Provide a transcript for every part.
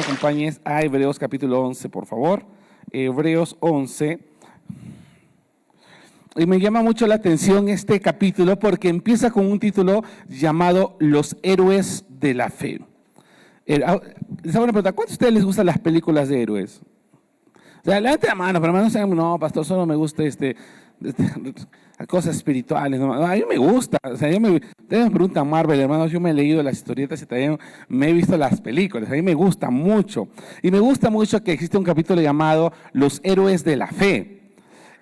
acompañes a Hebreos capítulo 11, por favor. Hebreos 11. Y me llama mucho la atención este capítulo porque empieza con un título llamado Los héroes de la fe. Les hago una pregunta, ¿cuántos de ustedes les gustan las películas de héroes? O sea, levante la mano, pero no sean, no, pastor, solo me gusta cosas espirituales. No, a mí me gusta. O sea, ustedes me preguntan Marvel, hermanos, yo me he leído las historietas y también me he visto las películas. A mí me gusta mucho. Y me gusta mucho que existe un capítulo llamado Los héroes de la fe.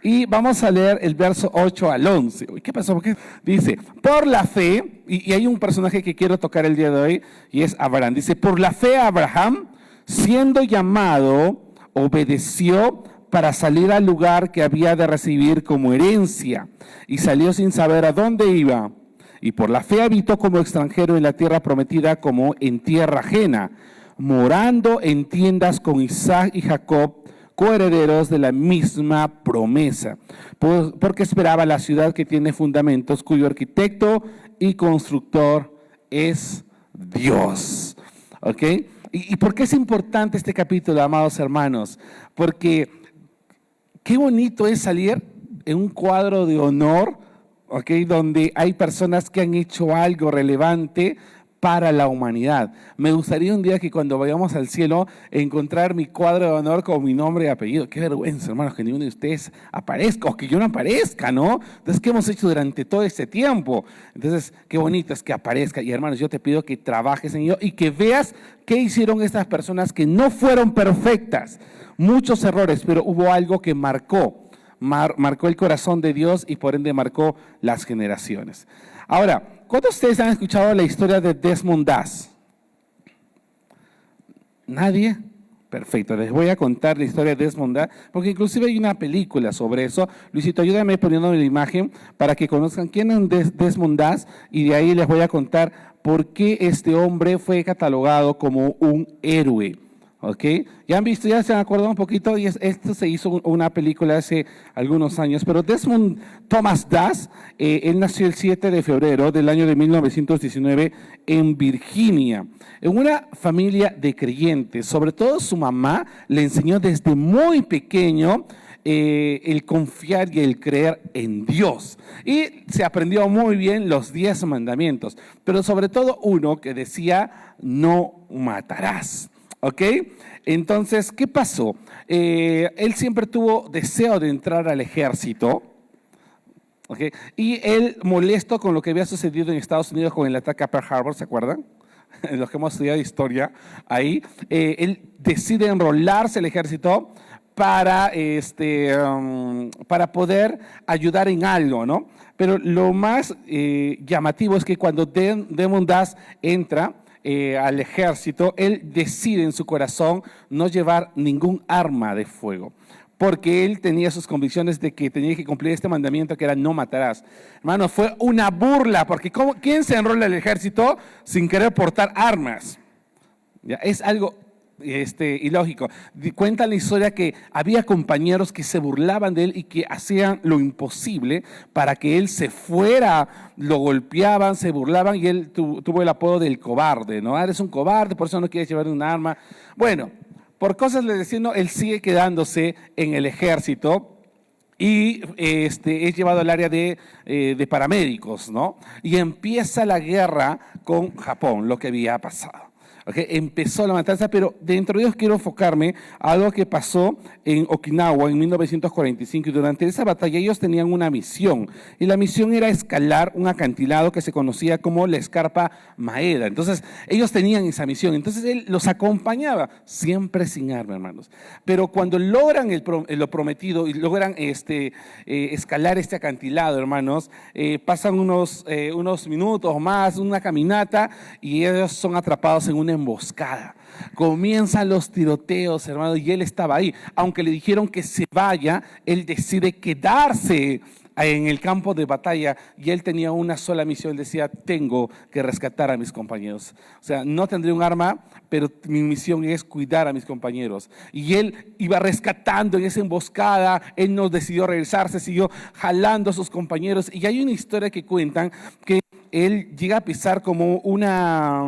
Y vamos a leer el verso 8 al 11. ¿Qué pasó? Porque dice, por la fe, y hay un personaje que quiero tocar el día de hoy, y es Abraham. Dice, por la fe Abraham, siendo llamado, obedeció para salir al lugar que había de recibir como herencia, y salió sin saber a dónde iba. Y por la fe habitó como extranjero en la tierra prometida, como en tierra ajena, morando en tiendas con Isaac y Jacob, coherederos de la misma promesa, porque esperaba la ciudad que tiene fundamentos, cuyo arquitecto y constructor es Dios. ¿Ok? ¿Y por qué es importante este capítulo, amados hermanos? Porque qué bonito es salir en un cuadro de honor, ¿ok?, donde hay personas que han hecho algo relevante para la humanidad. Me gustaría un día que cuando vayamos al cielo encontrar mi cuadro de honor con mi nombre y apellido. Qué vergüenza, hermanos, que ninguno de ustedes aparezca o que yo no aparezca, ¿no? Entonces, ¿qué hemos hecho durante todo este tiempo? Entonces, qué bonito es que aparezca. Y hermanos, yo te pido que trabajes en ello y que veas qué hicieron estas personas que no fueron perfectas. Muchos errores, pero hubo algo que marcó el corazón de Dios y por ende marcó las generaciones. Ahora, ¿cuántos de ustedes han escuchado la historia de Desmond Doss? ¿Nadie? Perfecto, les voy a contar la historia de Desmond Doss, porque inclusive hay una película sobre eso. Luisito, ayúdame poniéndome la imagen para que conozcan quién es Desmond Doss y de ahí les voy a contar por qué este hombre fue catalogado como un héroe. ¿Ok? Ya han visto, ya se han acordado un poquito, y esto se hizo una película hace algunos años, pero Desmond Thomas Doss, él nació el 7 de febrero del año de 1919 en Virginia, en una familia de creyentes. Sobre todo su mamá le enseñó desde muy pequeño el confiar y el creer en Dios. Y se aprendió muy bien los 10 mandamientos, pero sobre todo uno que decía, no matarás. ¿Ok? Entonces, ¿qué pasó? Él siempre tuvo deseo de entrar al ejército. ¿Ok? Y él, molesto con lo que había sucedido en Estados Unidos con el ataque a Pearl Harbor, ¿se acuerdan? Los que hemos estudiado historia ahí, él decide enrolarse al ejército para poder ayudar en algo, ¿no? Pero lo más llamativo es que cuando Desmond Doss entra al ejército, él decide en su corazón no llevar ningún arma de fuego, porque él tenía sus convicciones de que tenía que cumplir este mandamiento que era no matarás. Hermano, fue una burla, porque ¿quién se enrola al ejército sin querer portar armas? ¿Ya? Es algo ilógico. Cuenta la historia que había compañeros que se burlaban de él y que hacían lo imposible para que él se fuera, lo golpeaban, se burlaban y él tuvo el apodo del cobarde, ¿no? Eres un cobarde, por eso no quieres llevar un arma. Bueno, por cosas le decían, no, él sigue quedándose en el ejército y es llevado al área de paramédicos, ¿no? Y empieza la guerra con Japón, lo que había pasado. Okay, empezó la matanza, pero dentro de ellos quiero enfocarme a algo que pasó en Okinawa en 1945 y durante esa batalla ellos tenían una misión y la misión era escalar un acantilado que se conocía como la Escarpa Maeda. Entonces ellos tenían esa misión, entonces él los acompañaba, siempre sin arma, hermanos. Pero cuando logran lo prometido y logran escalar este acantilado, hermanos, pasan unos minutos más, una caminata y ellos son atrapados en una emboscada. Comienzan los tiroteos, hermano, y él estaba ahí. Aunque le dijeron que se vaya, él decide quedarse en el campo de batalla y él tenía una sola misión. Él decía, tengo que rescatar a mis compañeros. O sea, no tendré un arma, pero mi misión es cuidar a mis compañeros. Y él iba rescatando en esa emboscada, él no decidió regresarse, siguió jalando a sus compañeros. Y hay una historia que cuentan que él llega a pisar como una,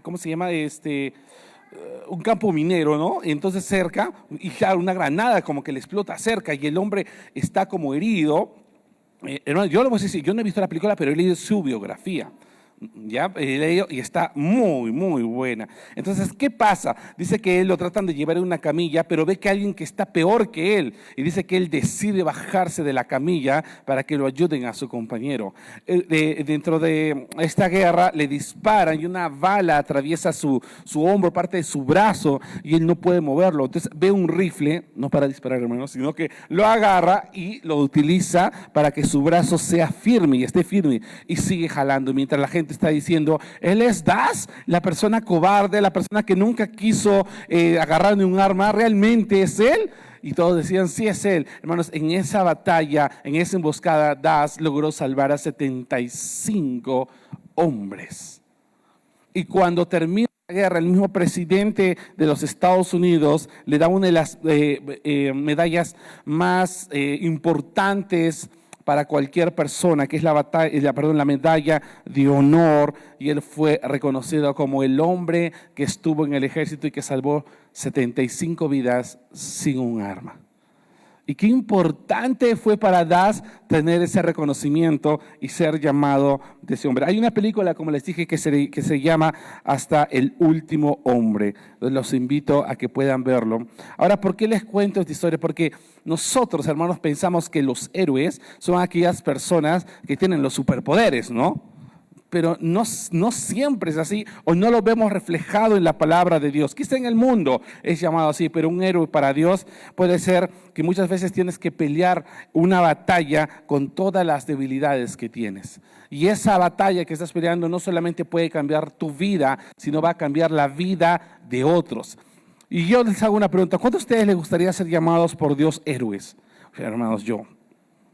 ¿cómo se llama? un campo minero, ¿no? Entonces cerca, y claro, una granada como que le explota cerca y el hombre está como herido. Hermano, yo le voy a decir, yo no he visto la película, pero he leído su biografía. Ya, he leído y está muy, muy buena. Entonces, ¿qué pasa? Dice que él lo tratan de llevar en una camilla, pero ve que hay alguien que está peor que él. Y dice que él decide bajarse de la camilla para que lo ayuden a su compañero. Dentro de esta guerra le disparan y una bala atraviesa su hombro, parte de su brazo, y él no puede moverlo. Entonces ve un rifle, no para disparar, hermano, sino que lo agarra y lo utiliza para que su brazo sea firme y esté firme. Y sigue jalando mientras la gente está diciendo, él es Das, la persona cobarde, la persona que nunca quiso agarrar ni un arma, ¿realmente es él? Y todos decían, sí es él. Hermanos, en esa batalla, en esa emboscada, Das logró salvar a 75 hombres. Y cuando termina la guerra, el mismo presidente de los Estados Unidos le da una de las medallas más importantes para cualquier persona, que es la medalla de honor, y él fue reconocido como el hombre que estuvo en el ejército y que salvó 75 vidas sin un arma. Y qué importante fue para Das tener ese reconocimiento y ser llamado de ese hombre. Hay una película, como les dije, que se llama Hasta el último hombre. Los invito a que puedan verlo. Ahora, ¿por qué les cuento esta historia? Porque nosotros, hermanos, pensamos que los héroes son aquellas personas que tienen los superpoderes, ¿no? Pero no siempre es así, o no lo vemos reflejado en la palabra de Dios. Quizá en el mundo es llamado así, pero un héroe para Dios puede ser que muchas veces tienes que pelear una batalla con todas las debilidades que tienes. Y esa batalla que estás peleando no solamente puede cambiar tu vida, sino va a cambiar la vida de otros. Y yo les hago una pregunta, ¿cuántos de ustedes les gustaría ser llamados por Dios héroes? Hermanos, yo.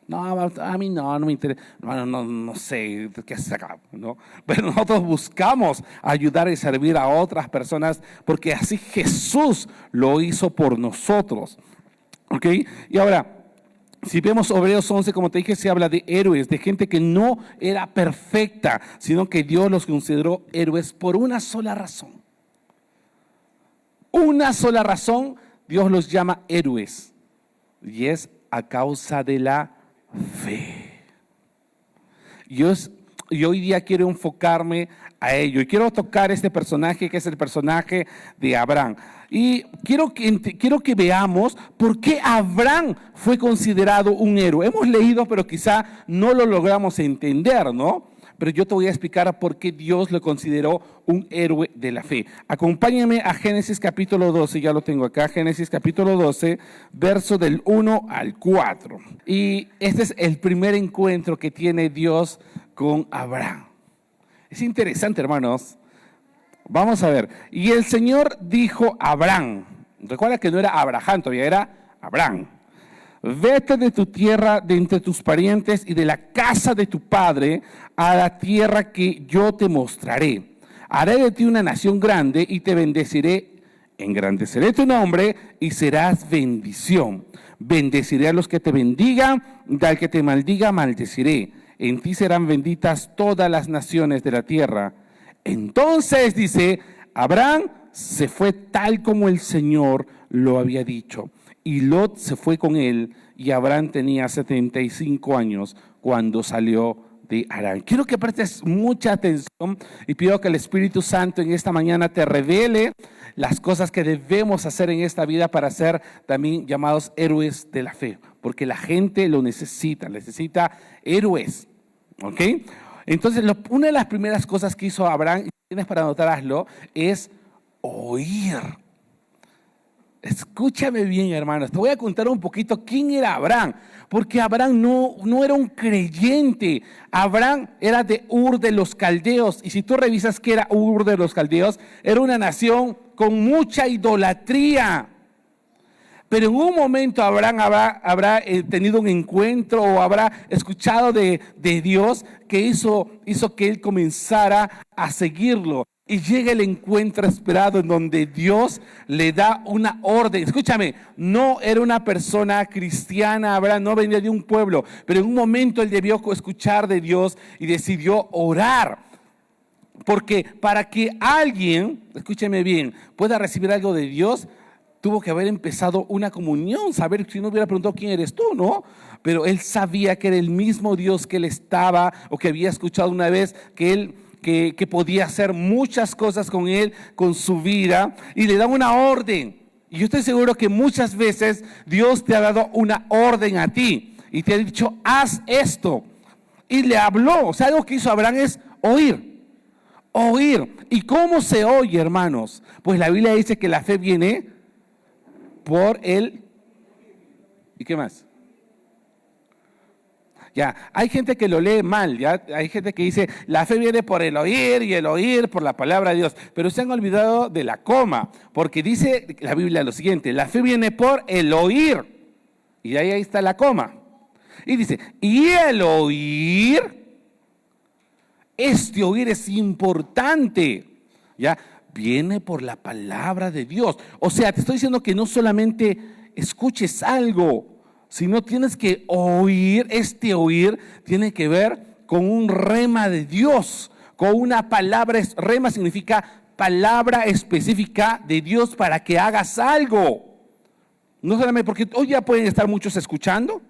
No, a mí no me interesa, no sé qué haces acá, ¿no? Pero nosotros buscamos ayudar y servir a otras personas porque así Jesús lo hizo por nosotros, ¿ok? Y ahora, si vemos Hebreos 11, como te dije, se habla de héroes, de gente que no era perfecta, sino que Dios los consideró héroes por una sola razón. Una sola razón, Dios los llama héroes, y es a causa de la fe. Yo hoy día quiero enfocarme a ello y quiero tocar este personaje que es el personaje de Abraham. Y quiero que veamos por qué Abraham fue considerado un héroe. Hemos leído, pero quizá no lo logramos entender, ¿no? Pero yo te voy a explicar por qué Dios lo consideró un héroe de la fe. Acompáñame a Génesis capítulo 12, ya lo tengo acá, Génesis capítulo 12, verso del 1 al 4. Y este es el primer encuentro que tiene Dios con Abraham. Es interesante, hermanos. Vamos a ver. Y el Señor dijo a Abraham, recuerda que no era Abraham, todavía era Abraham. Vete de tu tierra, de entre tus parientes y de la casa de tu padre a la tierra que yo te mostraré. Haré de ti una nación grande y te bendeciré, engrandeceré tu nombre y serás bendición. Bendeciré a los que te bendigan, y al que te maldiga maldeciré. En ti serán benditas todas las naciones de la tierra. Entonces, dice, Abraham se fue tal como el Señor lo había dicho. Y Lot se fue con él, y Abraham tenía 75 años cuando salió de Harán. Quiero que prestes mucha atención y pido que el Espíritu Santo en esta mañana te revele las cosas que debemos hacer en esta vida para ser también llamados héroes de la fe, porque la gente lo necesita héroes, ¿ok? Entonces, una de las primeras cosas que hizo Abraham, y tienes para anotar, hazlo, es oír. Escúchame bien, hermanos, te voy a contar un poquito quién era Abraham, porque Abraham no era un creyente. Abraham era de Ur de los Caldeos, y si tú revisas qué era Ur de los Caldeos, era una nación con mucha idolatría. Pero en un momento Abraham habrá tenido un encuentro o habrá escuchado de Dios que hizo que él comenzara a seguirlo. Y llega el encuentro esperado en donde Dios le da una orden. Escúchame, no era una persona cristiana, Abraham no venía de un pueblo, pero en un momento él debió escuchar de Dios y decidió orar. Porque para que alguien, escúcheme bien, pueda recibir algo de Dios, tuvo que haber empezado una comunión, saber, si no hubiera preguntado quién eres tú, ¿no? Pero él sabía que era el mismo Dios que él estaba, o que había escuchado una vez, que él que podía hacer muchas cosas con él, con su vida, y le da una orden. Y yo estoy seguro que muchas veces Dios te ha dado una orden a ti y te ha dicho, haz esto. Y le habló. O sea, algo que hizo Abraham es oír. Oír. ¿Y cómo se oye, hermanos? Pues la Biblia dice que la fe viene por el... ¿Y qué más? Ya, hay gente que lo lee mal, ya, hay gente que dice, la fe viene por el oír y el oír por la palabra de Dios, pero se han olvidado de la coma, porque dice la Biblia lo siguiente, la fe viene por el oír, y ahí está la coma, y dice, y el oír, este oír es importante, ya, viene por la palabra de Dios, o sea, te estoy diciendo que no solamente escuches algo, si no tienes que oír, este oír tiene que ver con un rema de Dios, con una palabra, rema significa palabra específica de Dios para que hagas algo. No solamente porque hoy ya pueden estar muchos escuchando,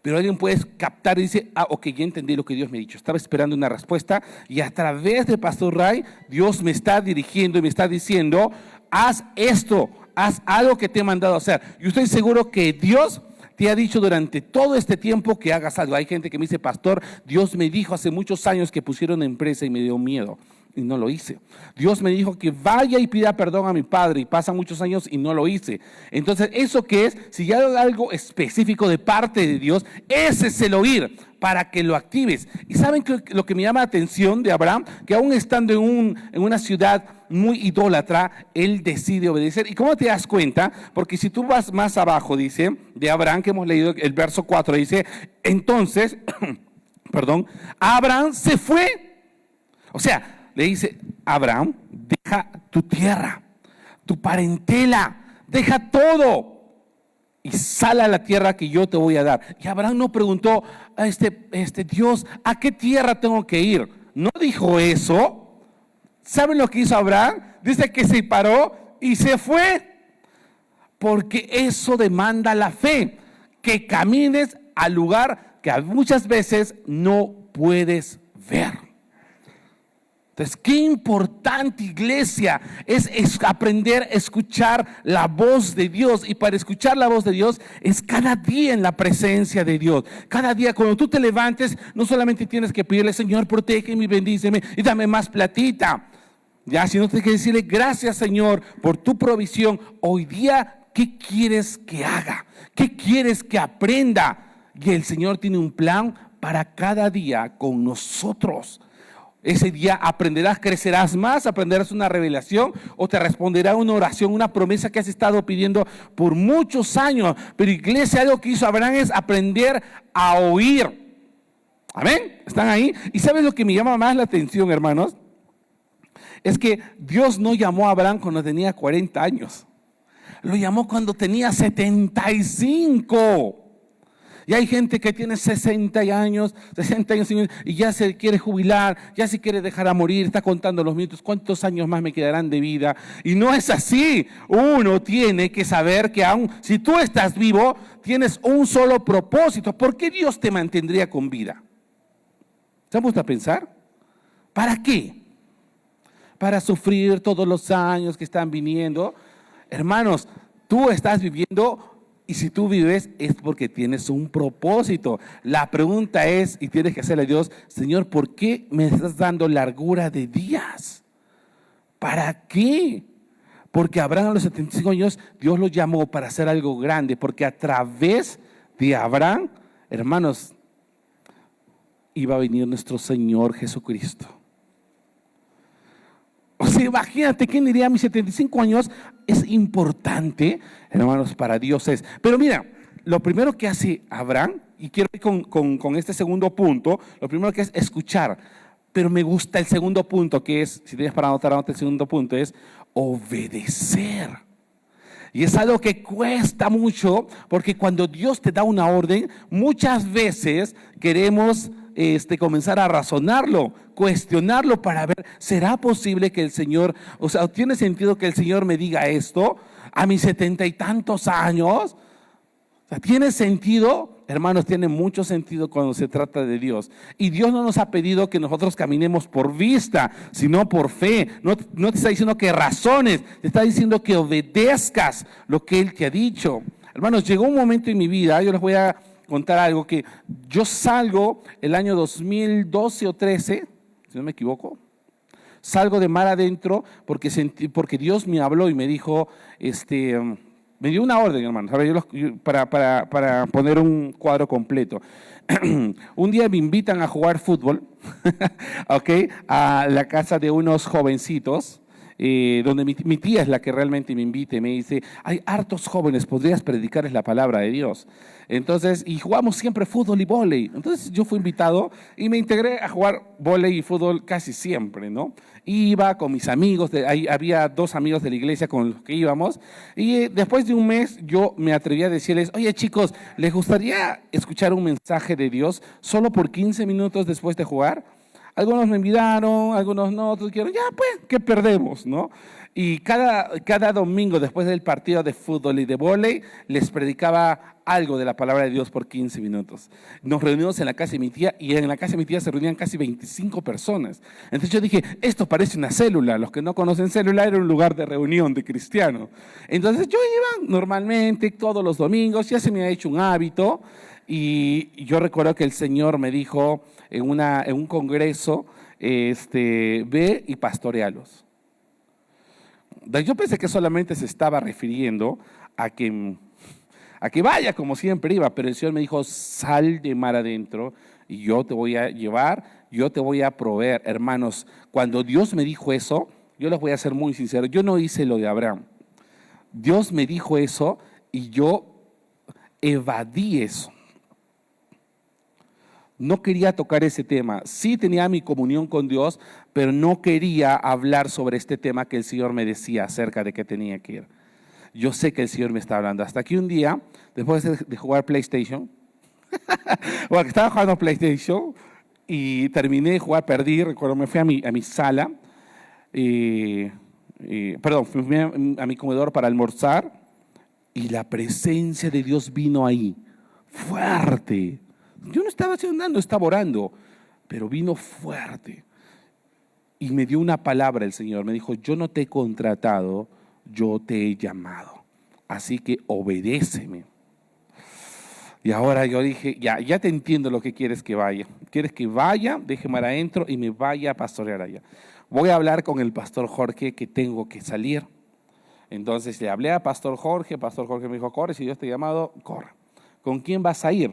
pero alguien puede captar y dice, ok, ya entendí lo que Dios me ha dicho, estaba esperando una respuesta y a través de Pastor Ray, Dios me está dirigiendo y me está diciendo, haz esto, haz algo que te he mandado a hacer. Y estoy seguro que Dios te ha dicho durante todo este tiempo que hagas algo. Hay gente que me dice, pastor, Dios me dijo hace muchos años que pusiera una empresa y me dio miedo y no lo hice. Dios me dijo que vaya y pida perdón a mi padre y pasan muchos años y no lo hice. Entonces, ¿eso qué es? Si ya hay algo específico de parte de Dios, ese es el oír para que lo actives. Y ¿saben lo que me llama la atención de Abraham? Que aún estando en una ciudad muy idólatra, él decide obedecer. ¿Y cómo te das cuenta? Porque si tú vas más abajo, dice, de Abraham, que hemos leído el verso 4, dice, entonces, perdón, Abraham se fue. O sea, le dice, Abraham, deja tu tierra, tu parentela, deja todo y sal a la tierra que yo te voy a dar. Y Abraham no preguntó a Dios, ¿a qué tierra tengo que ir? No dijo eso. ¿Saben lo que hizo Abraham? Dice que se paró y se fue. Porque eso demanda la fe, que camines al lugar que muchas veces no puedes ver. Entonces, qué importante, iglesia, es aprender a escuchar la voz de Dios. Y para escuchar la voz de Dios es cada día en la presencia de Dios. Cada día cuando tú te levantes, no solamente tienes que pedirle, Señor, protégeme y bendíceme y dame más platita. Ya, sino tienes que decirle, gracias, Señor, por tu provisión. Hoy día, ¿qué quieres que haga? ¿Qué quieres que aprenda? Y el Señor tiene un plan para cada día con nosotros. Ese día aprenderás, crecerás más, aprenderás una revelación o te responderá una oración, una promesa que has estado pidiendo por muchos años. Pero iglesia, algo que hizo Abraham es aprender a oír. Amén, ¿están ahí? ¿Y sabes lo que me llama más la atención, hermanos? Es que Dios no llamó a Abraham cuando tenía 40 años. Lo llamó cuando tenía 75. Y hay gente que tiene 60 años y ya se quiere jubilar, ya se quiere dejar a morir, está contando los minutos, cuántos años más me quedarán de vida. Y no es así. Uno tiene que saber que aún si tú estás vivo, tienes un solo propósito. ¿Por qué Dios te mantendría con vida? ¿Se han puesto a pensar? ¿Para qué? ¿Para sufrir todos los años que están viniendo? Hermanos, tú estás viviendo. Y si tú vives es porque tienes un propósito. La pregunta es, y tienes que hacerle a Dios, Señor, ¿por qué me estás dando largura de días? ¿Para qué? Porque Abraham a los 75 años, Dios lo llamó para hacer algo grande. Porque a través de Abraham, hermanos, iba a venir nuestro Señor Jesucristo. O sea, imagínate, ¿quién diría a mis 75 años? Es importante, hermanos, para Dios es. Pero mira, lo primero que hace Abraham, y quiero ir con este segundo punto, lo primero que es escuchar. Pero me gusta el segundo punto, que es, si tienes para anotar el segundo punto, es obedecer. Y es algo que cuesta mucho, porque cuando Dios te da una orden, muchas veces queremos comenzar a razonarlo, cuestionarlo para ver, ¿será posible que el Señor, o sea, tiene sentido que el Señor me diga esto a mis 70 y tantos años? O sea, ¿tiene sentido? Hermanos, tiene mucho sentido cuando se trata de Dios. Y Dios no nos ha pedido que nosotros caminemos por vista, sino por fe. No te está diciendo que razones, te está diciendo que obedezcas lo que Él te ha dicho. Hermanos, llegó un momento en mi vida, yo les voy a contar algo, que yo salgo el año 2012 o 13, si no me equivoco, salgo de mar adentro porque Dios me habló y me dijo, me dio una orden, hermano, para poner un cuadro completo. Un día me invitan a jugar fútbol, ¿okay? A la casa de unos jovencitos, donde mi tía es la que realmente me invita y me dice, hay hartos jóvenes, podrías predicarles la palabra de Dios. Entonces, y jugamos siempre fútbol y vóley. Entonces yo fui invitado y me integré a jugar vóley y fútbol casi siempre, ¿no? Iba con mis amigos, ahí había 2 amigos de la iglesia con los que íbamos, y después de un mes yo me atreví a decirles, oye chicos, ¿les gustaría escuchar un mensaje de Dios solo por 15 minutos después de jugar? Algunos me invitaron, algunos no, otros dijeron, ya pues, ¿qué perdemos, no? Y cada domingo después del partido de fútbol y de vóley, les predicaba algo de la palabra de Dios por 15 minutos. Nos reunimos en la casa de mi tía y en la casa de mi tía se reunían casi 25 personas. Entonces yo dije, esto parece una célula. Los que no conocen célula, era un lugar de reunión de cristianos. Entonces yo iba normalmente todos los domingos, ya se me ha hecho un hábito. Y yo recuerdo que el Señor me dijo en un congreso, ve y pastorealos. Yo pensé que solamente se estaba refiriendo a que vaya como siempre iba, pero el Señor me dijo, sal de mar adentro y yo te voy a llevar, yo te voy a proveer. Hermanos, cuando Dios me dijo eso, yo les voy a ser muy sincero, yo no hice lo de Abraham. Dios me dijo eso y yo evadí eso. No quería tocar ese tema. Sí tenía mi comunión con Dios, pero no quería hablar sobre este tema que el Señor me decía acerca de que tenía que ir. Yo sé que el Señor me está hablando. Hasta que un día, después de jugar PlayStation, bueno, estaba jugando PlayStation y terminé de jugar, perdí, recuerdo, me fui a mi sala, perdón, fui a mi comedor para almorzar y la presencia de Dios vino ahí, fuerte. Yo no estaba haciendo nada, no estaba orando, pero vino fuerte. Y me dio una palabra el Señor, me dijo, yo no te he contratado, yo te he llamado. Así que obedéceme. Y ahora yo dije, ya te entiendo lo que quieres que vaya. Quieres que vaya, deje mar adentro y me vaya a pastorear allá. Voy a hablar con el pastor Jorge que tengo que salir. Entonces le hablé a pastor Jorge me dijo, corre, si Dios te ha llamado, corre. ¿Con quién vas a ir?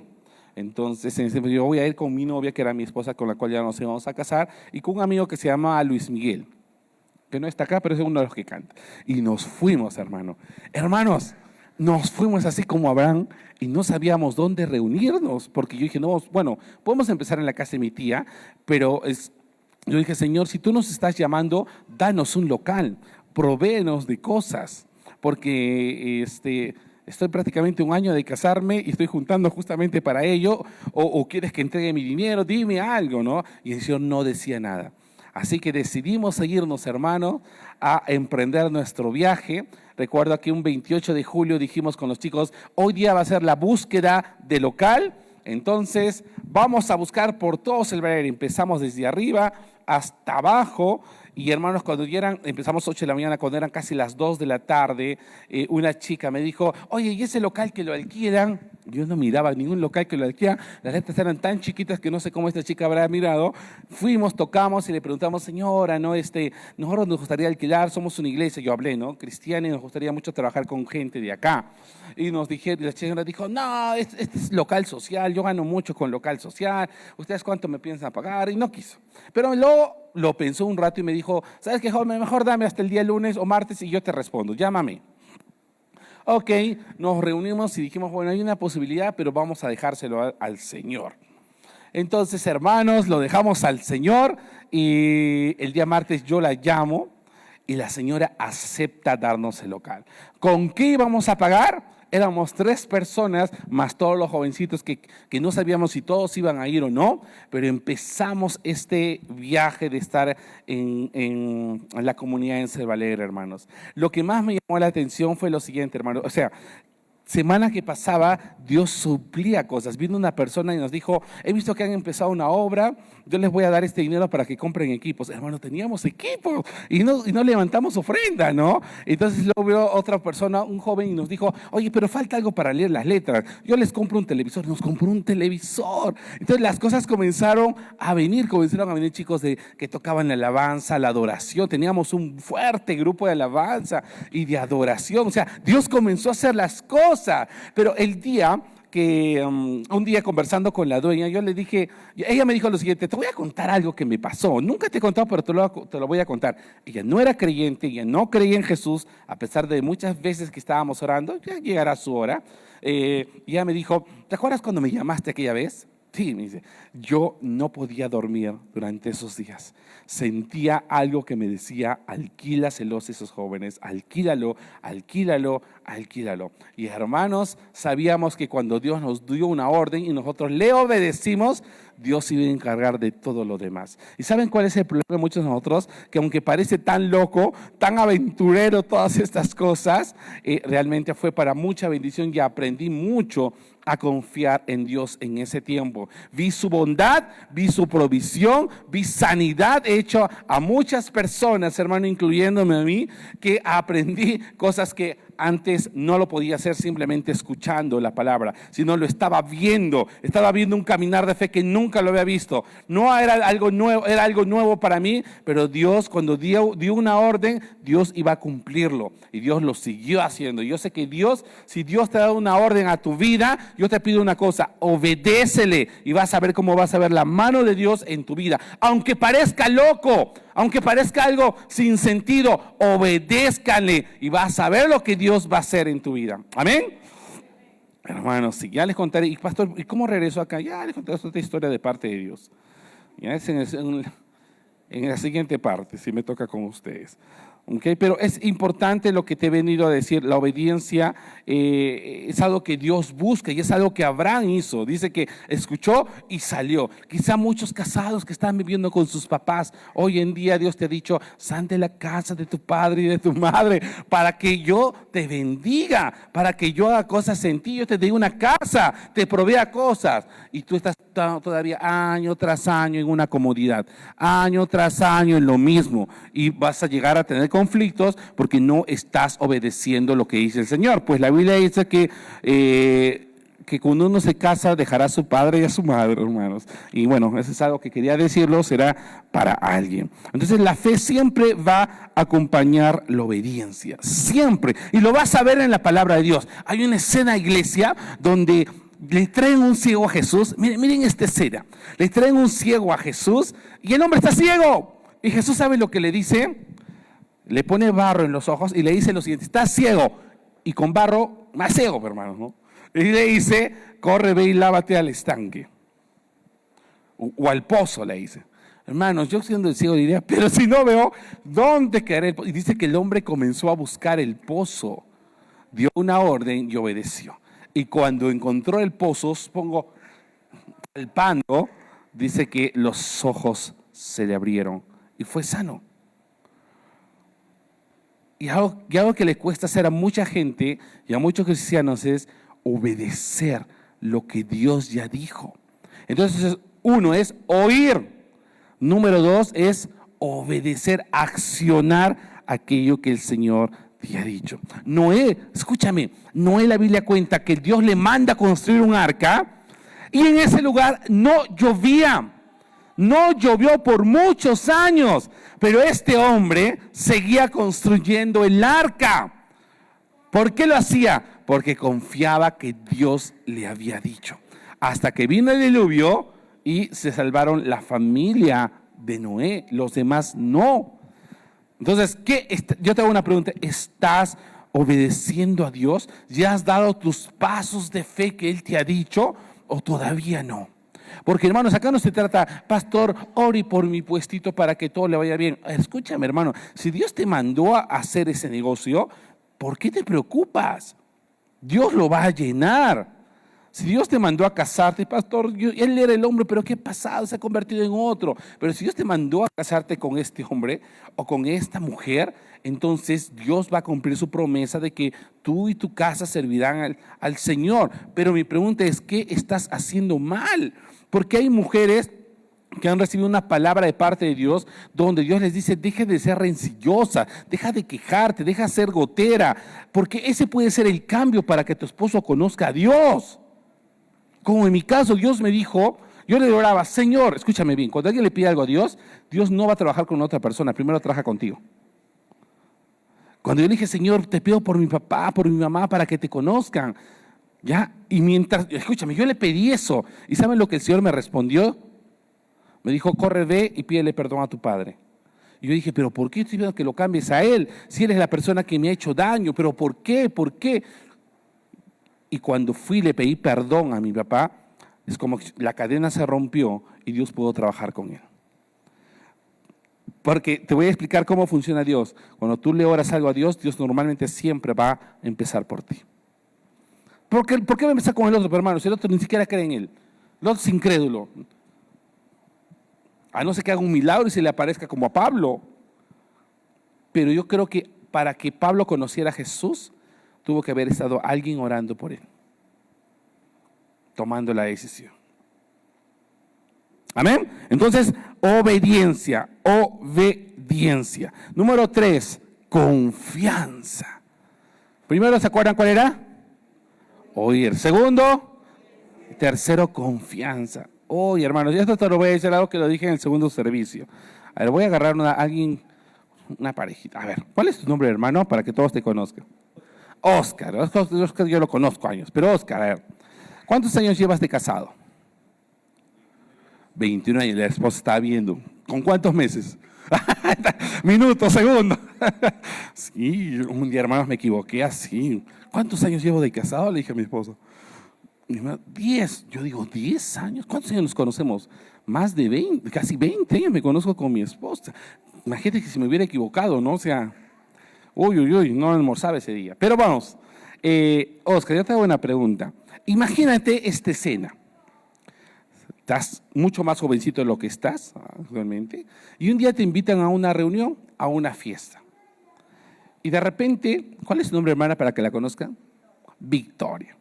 Entonces yo voy a ir con mi novia, que era mi esposa, con la cual ya nos íbamos a casar, y con un amigo que se llama Luis Miguel, que no está acá, pero es uno de los que canta. Y nos fuimos, hermanos, nos fuimos así como Abraham y no sabíamos dónde reunirnos, porque yo dije, no, bueno, podemos empezar en la casa de mi tía, pero yo dije, Señor, si tú nos estás llamando, danos un local, provéenos de cosas, porque estoy prácticamente un año de casarme y estoy juntando justamente para ello, o quieres que entregue mi dinero, dime algo, ¿no? Y el Señor no decía nada. Así que decidimos seguirnos, hermanos, a emprender nuestro viaje. Recuerdo que un 28 de julio dijimos con los chicos, hoy día va a ser la búsqueda de local, entonces vamos a buscar por todos el barrio. Empezamos desde arriba hasta abajo. Y hermanos, empezamos 8 de la mañana, cuando eran casi las 2 de la tarde, una chica me dijo, oye, ¿y ese local que lo alquilan? Yo no miraba ningún local que lo alquilan, las letras eran tan chiquitas que no sé cómo esta chica habrá mirado. Fuimos, tocamos y le preguntamos, señora, ¿no? Nosotros nos gustaría alquilar, somos una iglesia, yo hablé, ¿no? Cristiana, y nos gustaría mucho trabajar con gente de acá. Y la señora dijo, no, este es local social, yo gano mucho con local social, ¿ustedes cuánto me piensan pagar? Y no quiso. Pero luego lo pensó un rato y me dijo, ¿sabes qué, joven? Mejor dame hasta el día lunes o martes y yo te respondo, llámame. Ok, nos reunimos y dijimos, bueno, hay una posibilidad, pero vamos a dejárselo al Señor. Entonces, hermanos, lo dejamos al Señor y el día martes yo la llamo y la señora acepta darnos el local. ¿Con qué íbamos a pagar? Éramos 3 personas, más todos los jovencitos que no sabíamos si todos iban a ir o no, pero empezamos este viaje de estar en la comunidad en Selva Alegre, hermanos. Lo que más me llamó la atención fue lo siguiente, hermanos. O sea, semana que pasaba, Dios suplía cosas. Vino una persona y nos dijo, he visto que han empezado una obra, yo les voy a dar este dinero para que compren equipos. Hermano, teníamos equipos y no levantamos ofrenda, ¿no? Entonces luego vio otra persona, un joven, y nos dijo, oye, pero falta algo para leer las letras. Yo les compro un televisor, nos compró un televisor. Entonces las cosas comenzaron a venir chicos que tocaban la alabanza, la adoración. Teníamos un fuerte grupo de alabanza y de adoración. O sea, Dios comenzó a hacer las cosas. Pero el día que un día conversando con la dueña, yo le dije, ella me dijo lo siguiente, te voy a contar algo que me pasó, nunca te he contado, pero te lo voy a contar. Ella no era creyente, ella no creía en Jesús, a pesar de muchas veces que estábamos orando, ya llegará su hora. Y ella me dijo, ¿te acuerdas cuando me llamaste aquella vez? Sí, me dice, yo no podía dormir durante esos días. Sentía algo que me decía, alquílaselos a esos jóvenes, alquílalo, alquílalo, alquílalo. Y hermanos, sabíamos que cuando Dios nos dio una orden y nosotros le obedecimos, Dios iba a encargar de todo lo demás. ¿Y saben cuál es el problema de muchos de nosotros? Que aunque parece tan loco, tan aventurero todas estas cosas, realmente fue para mucha bendición y aprendí mucho a confiar en Dios en ese tiempo. Vi su bondad, vi su provisión, vi sanidad hecho a muchas personas, hermano, incluyéndome a mí, que aprendí cosas que antes no lo podía hacer simplemente escuchando la palabra, sino lo estaba viendo un caminar de fe que nunca lo había visto. No era algo nuevo, era algo nuevo para mí, pero Dios cuando dio una orden, Dios iba a cumplirlo y Dios lo siguió haciendo. Yo sé que Dios, si Dios te ha dado una orden a tu vida, yo te pido una cosa, obedécele y vas a ver cómo vas a ver la mano de Dios en tu vida. Aunque parezca loco, aunque parezca algo sin sentido, obedézcale y vas a ver lo que Dios va a hacer en tu vida. Amén. Hermanos, sí, ya les contaré. Y pastor, ¿y cómo regreso acá? Ya les contaré otra historia de parte de Dios. Ya es en la siguiente parte, si me toca con ustedes. Okay, pero es importante lo que te he venido a decir, la obediencia es algo que Dios busca y es algo que Abraham hizo. Dice que escuchó y salió. Quizá muchos casados que están viviendo con sus papás, hoy en día Dios te ha dicho, sal de la casa de tu padre y de tu madre para que yo te bendiga, para que yo haga cosas en ti, yo te dé una casa, te provea cosas y tú estás todavía año tras año en una comodidad, año tras año en lo mismo y vas a llegar a tener conflictos porque no estás obedeciendo lo que dice el Señor. Pues la Biblia dice que cuando uno se casa dejará a su padre y a su madre, hermanos. Y bueno, eso es algo que quería decirlo, será para alguien. Entonces la fe siempre va a acompañar la obediencia, siempre. Y lo vas a ver en la palabra de Dios. Hay una escena, iglesia, donde le traen un ciego a Jesús. Miren esta escena. Le traen un ciego a Jesús y el hombre está ciego. Y Jesús sabe lo que le dice. Le pone barro en los ojos y le dice lo siguiente: estás ciego. Y con barro, más ciego, hermanos, ¿no? Y le dice: corre, ve y lávate al estanque. O al pozo, le dice. Hermanos, yo siendo el ciego diría, pero si no veo, ¿dónde quedará el pozo? Y dice que el hombre comenzó a buscar el pozo. Dio una orden y obedeció. Y cuando encontró el pozo, supongo, palpando, dice que los ojos se le abrieron y fue sano. Y algo que le cuesta hacer a mucha gente y a muchos cristianos es obedecer lo que Dios ya dijo. Entonces, uno es oír. Número 2 es obedecer, accionar aquello que el Señor te ha dicho. Noé, escúchame, Noé, la Biblia cuenta que Dios le manda a construir un arca y en ese lugar no llovía. No llovió por muchos años, pero este hombre seguía construyendo el arca. ¿Por qué lo hacía? Porque confiaba que Dios le había dicho. Hasta que vino el diluvio y se salvaron la familia de Noé, los demás no. Entonces, yo te hago una pregunta: ¿estás obedeciendo a Dios? ¿Ya has dado tus pasos de fe que Él te ha dicho o todavía no? Porque hermanos, acá no se trata, pastor, ore por mi puestito para que todo le vaya bien. Escúchame hermano, si Dios te mandó a hacer ese negocio, ¿por qué te preocupas? Dios lo va a llenar. Si Dios te mandó a casarte, pastor, él era el hombre, pero ¿qué ha pasado? Se ha convertido en otro. Pero si Dios te mandó a casarte con este hombre o con esta mujer, entonces Dios va a cumplir su promesa de que tú y tu casa servirán al Señor. Pero mi pregunta es, ¿qué estás haciendo mal? Porque hay mujeres que han recibido una palabra de parte de Dios donde Dios les dice, deja de ser rencillosa, deja de quejarte, deja de ser gotera, porque ese puede ser el cambio para que tu esposo conozca a Dios. Como en mi caso, Dios me dijo, yo le oraba, Señor, escúchame bien, cuando alguien le pide algo a Dios, Dios no va a trabajar con otra persona, primero trabaja contigo. Cuando yo le dije, Señor, te pido por mi papá, por mi mamá, para que te conozcan, ¿ya? Y mientras, escúchame, yo le pedí eso, ¿y saben lo que el Señor me respondió? Me dijo, corre, ve y pídele perdón a tu padre. Y yo dije, pero ¿por qué estoy pidiendo que lo cambies a él? Si él es la persona que me ha hecho daño, pero ¿por qué? ¿Por qué? Y cuando fui y le pedí perdón a mi papá, es como que la cadena se rompió y Dios pudo trabajar con él. Porque te voy a explicar cómo funciona Dios. Cuando tú le oras algo a Dios, Dios normalmente siempre va a empezar por ti. ¿Por qué va a empezar con el otro, hermano? Si el otro ni siquiera cree en él. El otro es incrédulo. A no ser que haga un milagro y se le aparezca como a Pablo. Pero yo creo que para que Pablo conociera a Jesús, tuvo que haber estado alguien orando por él, tomando la decisión. Amén. Entonces, obediencia. Número 3, confianza. Primero, ¿se acuerdan cuál era? Oír. Segundo, tercero, confianza. Oye, hermanos, ya esto te lo voy a decir algo que lo dije en el segundo servicio. A ver, voy a agarrar una parejita. A ver, ¿cuál es tu nombre, hermano? Para que todos te conozcan. Oscar, yo lo conozco años, pero Oscar, a ver, ¿cuántos años llevas de casado? 21 años, la esposa está viendo. ¿Con cuántos meses? Minutos, segundos. Sí, un día, hermanos, me equivoqué así. ¿Cuántos años llevo de casado? Le dije a mi esposa. 10. Yo digo, 10 años. ¿Cuántos años nos conocemos? Más de 20, casi 20 años me conozco con mi esposa. Imagínate que si me hubiera equivocado, ¿no? O sea, no almorzaba ese día. Pero vamos, Oscar, yo te hago una pregunta. Imagínate esta escena. Estás mucho más jovencito de lo que estás actualmente, y un día te invitan a una reunión, a una fiesta. Y de repente, ¿cuál es tu nombre, hermana, para que la conozcan? Victoria.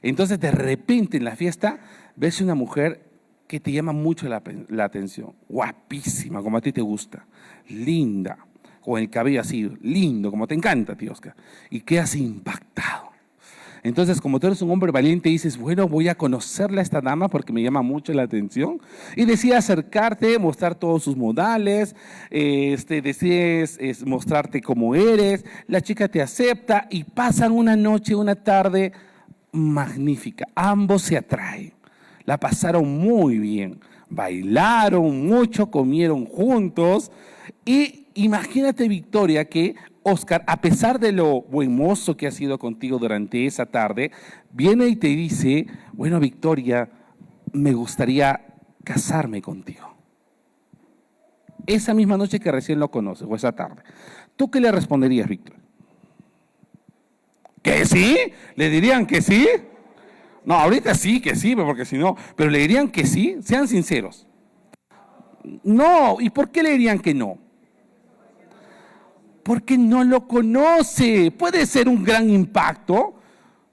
Entonces, de repente en la fiesta ves una mujer que te llama mucho la atención, guapísima, como a ti te gusta, linda, con el cabello así, lindo, como te encanta, tío Oscar, y quedas impactado. Entonces, como tú eres un hombre valiente, dices, bueno, voy a conocerle a esta dama porque me llama mucho la atención, y decides acercarte, mostrar todos sus modales, decides mostrarte cómo eres, la chica te acepta y pasan una noche, una tarde magnífica, ambos se atraen, la pasaron muy bien, bailaron mucho, comieron juntos, y imagínate, Victoria, que Oscar, a pesar de lo buen mozo que ha sido contigo durante esa tarde, viene y te dice, bueno, Victoria, me gustaría casarme contigo. Esa misma noche que recién lo conoces, o esa tarde. ¿Tú qué le responderías, Victoria? ¿Que sí? ¿Le dirían que sí? No, ahorita sí, que sí, porque si no, pero le dirían que sí, sean sinceros. No, ¿y por qué le dirían que no? Porque no lo conoce. Puede ser un gran impacto,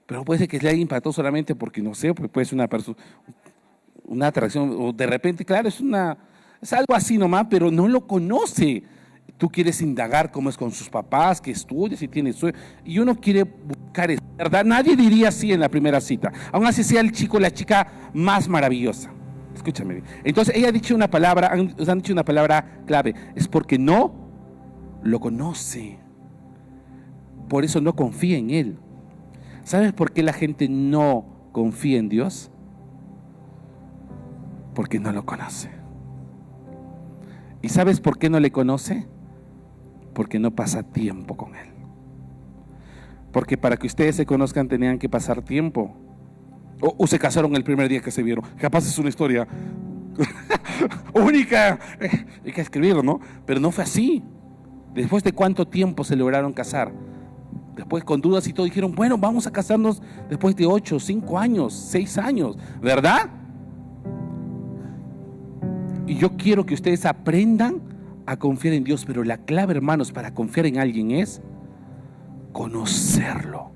pero puede ser que le haya impactado solamente porque, no sé, pues puede ser una atracción, o de repente, claro, es algo así nomás, pero no lo conoce. Tú quieres indagar cómo es con sus papás, que estudia, si tiene sueño, y uno quiere buscar eso, ¿verdad? Nadie diría así en la primera cita, aun así sea el chico, la chica más maravillosa. Escúchame bien. Entonces, ella ha dicho una palabra, han dicho una palabra clave, es porque no lo conoce. Por eso no confía en Él. ¿Sabes por qué la gente no confía en Dios? Porque no lo conoce. ¿Y sabes por qué no le conoce? Porque no pasa tiempo con Él. Porque para que ustedes se conozcan tenían que pasar tiempo. O se casaron el primer día que se vieron. Capaz es una historia única, hay que escribirlo, ¿no? Pero no fue así. ¿Después de cuánto tiempo se lograron casar? Después, con dudas y todo, dijeron, bueno, vamos a casarnos después de 8, 5 años, 6 años, ¿verdad? Y yo quiero que ustedes aprendan a confiar en Dios, pero la clave, hermanos, para confiar en alguien es conocerlo.